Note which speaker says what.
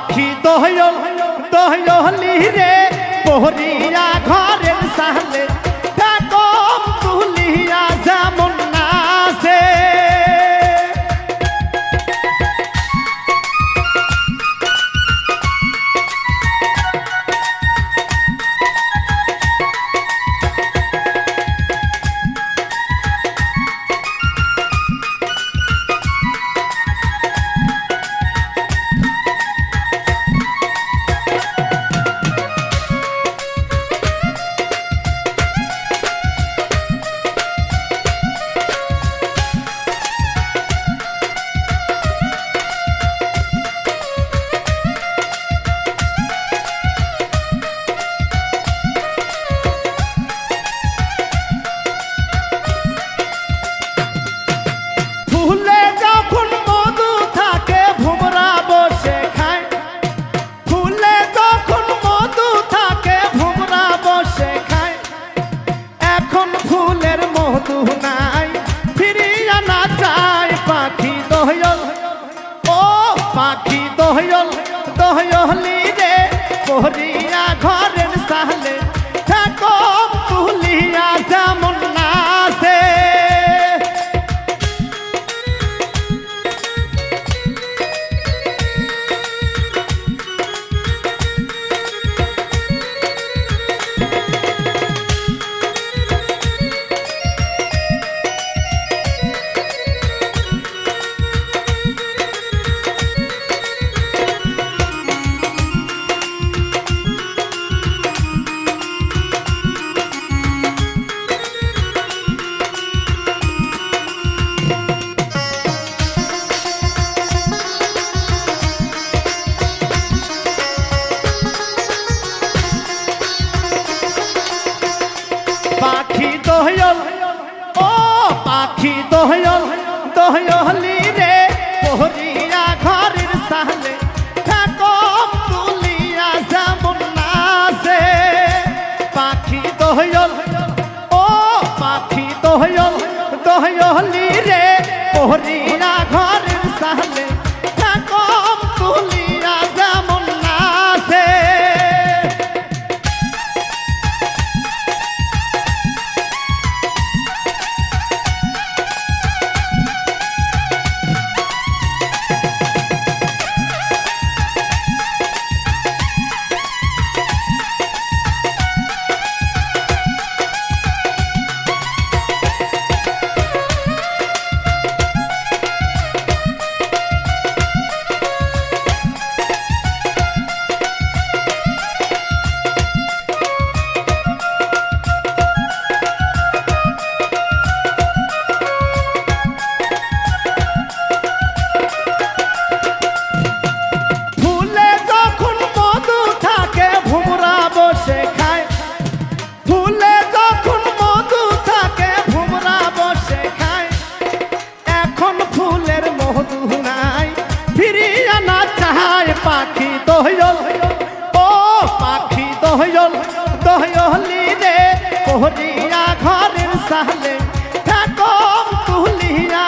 Speaker 1: পাখি দোহল দোহলি রে পোহরিয়া ঘরের সালে কম তুলিয়া যেমন নাচে পাখি দোহল দোহলি রে পোহরিয়া ঘরের সালে কম তুলিয়া যেমন নাচে পাখি দোহল ও পাখি দোহল দোহলি রে পোহরিয়া ঘরের সালে কম তুলিয়া যেমন নাচে পাখি দোহল ও পাখি দোহল দোহলি রে পোহরিয়া ঘরের সালে কম তুলিয়া যেমন নাচে পাখি দোহল ও পাখি দোহল দোহলি রে পোহরিয়া ঘরের সালে কম তুলিয়া